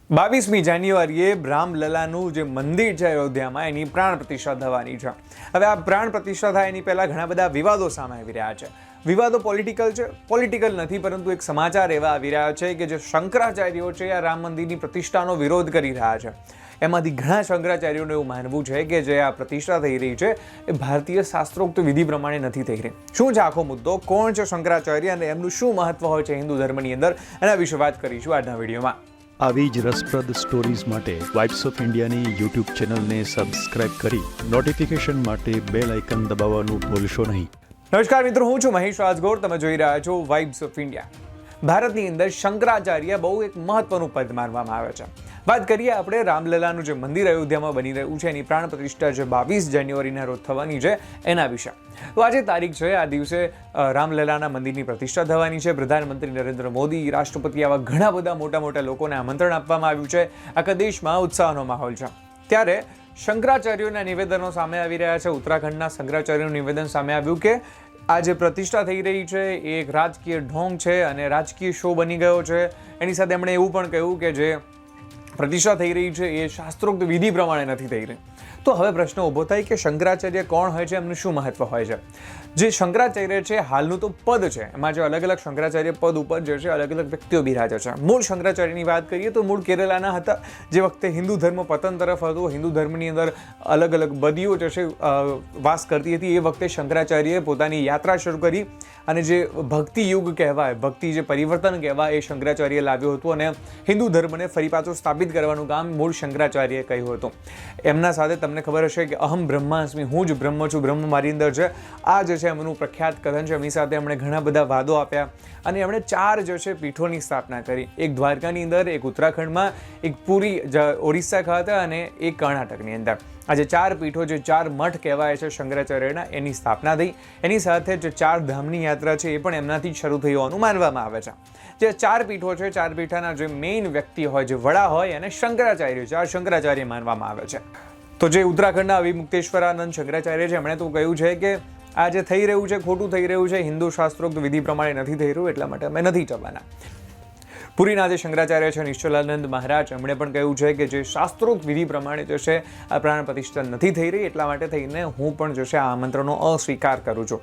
22મી જાન્યુઆરીએ રામલલાનું જે મંદિર છે અયોધ્યામાં એની પ્રાણ પ્રતિષ્ઠા થવાની છે. હવે આ પ્રાણ પ્રતિષ્ઠા થાય એની પહેલાં ઘણા બધા વિવાદો સામે આવી રહ્યા છે. વિવાદો પોલિટિકલ છે, પોલિટિકલ નથી, પરંતુ એક સમાચાર એવા આવી રહ્યા છે કે જે શંકરાચાર્યો છે આ રામ મંદિરની પ્રતિષ્ઠાનો વિરોધ કરી રહ્યા છે. એમાંથી ઘણા શંકરાચાર્યોનું એવું માનવું છે કે જે આ પ્રતિષ્ઠા થઈ રહી છે એ ભારતીય શાસ્ત્રોક્ત વિધિ પ્રમાણે નથી થઈ રહી. શું છે આખો મુદ્દો, કોણ છે શંકરાચાર્ય અને એમનું શું મહત્વ હોય છે હિન્દુ ધર્મની અંદર, એના વિશે વાત કરીશું આજના વિડીયોમાં. આવી જ રસપ્રદ સ્ટોરીઝ માટે વાઇબ્સ ઓફ ઇન્ડિયાની યુટ્યુબ ચેનલને સબસ્ક્રાઇબ કરી નોટિફિકેશન માટે બેલ આઇકન દબાવવાનું ભૂલશો નહીં. નમસ્કાર મિત્રો, હું છું મહેશ રાજગોર. તમે જોઈ રહ્યા છો વાઇબ્સ ઓફ ઇન્ડિયા. ભારતની અંદર શંકરાચાર્ય બહુ એક મહત્વનું પદ માનવામાં આવે છે. વાત કરીએ આપણે રામલલાનું જે મંદિર અયોધ્યામાં બની રહ્યું છે એની પ્રાણ પ્રતિષ્ઠા જે 22 જાન્યુઆરીના રોજ થવાની છે એના વિશે. તો આજે તારીખ છે, આ દિવસે રામલલાના મંદિરની પ્રતિષ્ઠા થવાની છે. પ્રધાનમંત્રી નરેન્દ્ર મોદી, રાષ્ટ્રપતિ, આવા ઘણા બધા મોટા લોકોને આમંત્રણ આપવામાં આવ્યું છે. આખા દેશમાં ઉત્સાહનો માહોલ છે. ત્યારે શંકરાચાર્યોના નિવેદનો સામે આવી રહ્યા છે. ઉત્તરાખંડના શંકરાચાર્યનું નિવેદન સામે આવ્યું કે આ જે પ્રતિષ્ઠા થઈ રહી છે એ એક રાજકીય ઢોંગ છે અને રાજકીય શો બની ગયો છે. એની સાથે એમણે એવું પણ કહ્યું કે જે પ્રતિષ્ઠા થઈ રહી છે એ શાસ્ત્રોક્ત વિધિ પ્રમાણે નથી થઈ રહી. તો હવે પ્રશ્ન ઊભો થાય કે શંકરાચાર્ય કોણ હોય છે, એમનું શું મહત્વ હોય છે. જે શંકરાચાર્ય છે હાલનું તો પદ છે, એમાં જે અલગ અલગ શંકરાચાર્ય પદ ઉપર જે છે અલગ અલગ વ્યક્તિઓ બિરાજે છે. મૂળ શંકરાચાર્યની વાત કરીએ તો મૂળ કેરલાના હતા. જે વખતે હિન્દુ ધર્મ પતન તરફ હતો, હિન્દુ ધર્મની અંદર અલગ અલગ બદીઓ જે છે વાસ કરતી હતી, એ વખતે શંકરાચાર્યએ પોતાની યાત્રા શરૂ કરી અને જે ભક્તિ યુગ કહેવાય, ભક્તિ જે પરિવર્તન કહેવાય, એ શંકરાચાર્ય લાવ્યો હતો અને હિન્દુ ધર્મને ફરી પાછો સ્થાપિત કરવાનું કામ મૂળ શંકરાચાર્યએ કહ્યું હતું. એમના સાથે તમને ખબર હશે કે અહમ બ્રહ્માસ્મિ, હું જ બ્રહ્મ છું, બ્રહ્મ મારી અંદર છે, આ જે છે એમનું પ્રખ્યાત કથન છે. એમની સાથે એમણે ઘણા બધા વાદો આપ્યા અને એમણે 4 જે છે પીઠોની સ્થાપના કરી. એક દ્વારકાની અંદર, એક ઉત્તરાખંડમાં, એક પુરી ઓરિસ્સા ખાતે અને એક કર્ણાટકની અંદર. આ જે 4 પીઠો, જે 4 મઠ કહેવાય છે શંકરાચાર્યના, એની સ્થાપના થઈ. એની સાથે જે 4 ધામની યાત્રા છે એ પણ એમનાથી જ શરૂ થઈ હોવાનું માનવામાં આવે છે. જે 4 પીઠો છે, 4 પીઠાના જે મેઇન વ્યક્તિ હોય, જે વડા હોય, એને શંકરાચાર્ય, 4 શંકરાચાર્ય માનવામાં આવે છે. તો જે ઉત્તરાખંડના વિમુક્તેશ્વરાનંદ શંકરાચાર્ય છે, એમણે તો કહ્યું છે કે આ જે થઈ રહ્યું છે ખોટું થઈ રહ્યું છે, હિન્દુ શાસ્ત્રોક્ત વિધિ પ્રમાણે નથી થઈ રહ્યું, એટલા માટે અમે નથી જવાના. પુરીના જે શંકરાચાર્ય છે નિશ્ચલાનંદ મહારાજ, એમણે પણ કહ્યું છે કે જે શાસ્ત્રોક્ત વિધિ પ્રમાણે જે છે આ પ્રાણ પ્રતિષ્ઠા નથી થઈ રહી, એટલા માટે થઈને હું પણ જે છે આ આમંત્રણનો અસ્વીકાર કરું છું.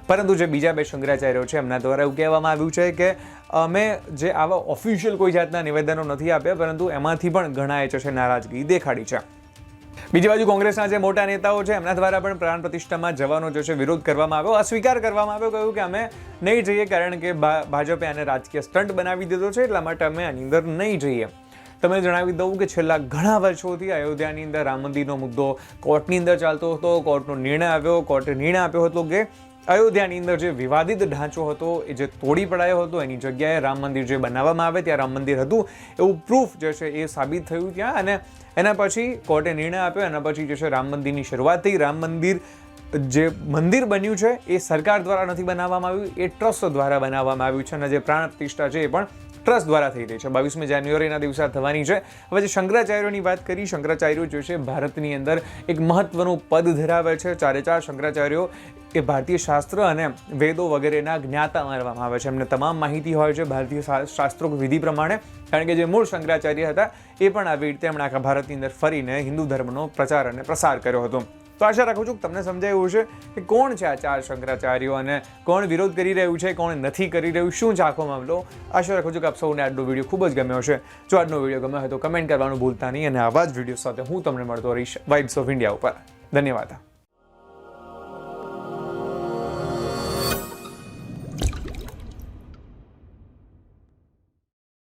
પરંતુ જે બીજા 2 શંકરાચાર્યો છે એમના દ્વારા એવું કહેવામાં આવ્યું છે કે અમે જે આવા ઓફિશિયલ કોઈ જાતના નિવેદનો નથી આપ્યા, પરંતુ એમાંથી પણ ઘણાએ જે છે નારાજગી દેખાડી છે. બીજી બાજુ કોંગ્રેસના જે મોટા નેતાઓ છે એમના દ્વારા પણ પ્રાણ પ્રતિષ્ઠામાં જવાનો જે છે વિરોધ કરવામાં આવ્યો, અસ્વીકાર કરવામાં આવ્યો. કહ્યું કે અમે નહીં જઈએ કારણ કે ભાજપે આને રાજકીય સ્ટન્ટ બનાવી દીધો છે, એટલા માટે અમે આની અંદર નહીં જઈએ. તમે જણાવી દઉં કે છેલ્લા ઘણા વર્ષોથી અયોધ્યાની અંદર રામ મંદિરનો મુદ્દો કોર્ટની અંદર ચાલતો હતો. કોર્ટનો નિર્ણય આવ્યો, કોર્ટે નિર્ણય આપ્યો હતો કે અયોધ્યાની અંદર જે વિવાદિત ઢાંચો હતો એ જે તોડી પડાયો હતો, એની જગ્યાએ રામ મંદિર જે બનાવવામાં આવે ત્યાં રામ મંદિર હતું એવું પ્રૂફ જે છે એ સાબિત થયું ત્યાં. અને એના પછી કોર્ટે નિર્ણય આપ્યો. એના પછી જે છે રામ મંદિરની શરૂઆત થઈ. રામ મંદિર જે મંદિર બન્યું છે એ સરકાર દ્વારા નથી બનાવવામાં આવ્યું, એ ટ્રસ્ટ દ્વારા બનાવવામાં આવ્યું છે. અને જે પ્રાણ પ્રતિષ્ઠા છે એ પણ ટ્રસ્ટ દ્વારા થઈ રહી છે. 22મી જાન્યુઆરીના દિવસે થવાની છે. હવે જે શંકરાચાર્યોની વાત કરી, શંકરાચાર્યો જે છે ભારતની અંદર એક મહત્વનું પદ ધરાવે છે. 4 શંકરાચાર્યો એ ભારતીય શાસ્ત્ર અને વેદો વગેરેના જ્ઞાતા માનવામાં આવે છે. એમને તમામ માહિતી હોય છે ભારતીય શાસ્ત્રોક્ત વિધિ પ્રમાણે, કારણ કે જે મૂળ શંકરાચાર્ય હતા એ પણ આવી રીતે એમણે આખા ભારતની અંદર ફરીને હિન્દુ ધર્મનો પ્રચાર અને પ્રસાર કર્યો હતો. તો આશા રાખું છું કે તમને સમજાયું છે કે કોણ છે આ 4 શંકરાચાર્યો અને કોણ વિરોધ કરી રહ્યું છે, કોણ નથી કરી રહ્યું, શું છે આખો મામલો. આશા રાખું છું કે આપ સૌને આજનો વિડીયો ખૂબ જ ગમ્યો હશે. જો આજનો વિડીયો ગમ્યો હોય તો કમેન્ટ કરવાનું ભૂલતા નહીં અને આવા જ વિડીયો સાથે હું તમને મળતો રહીશ વાઇબ્સ ઓફ ઇન્ડિયા ઉપર. ધન્યવાદ.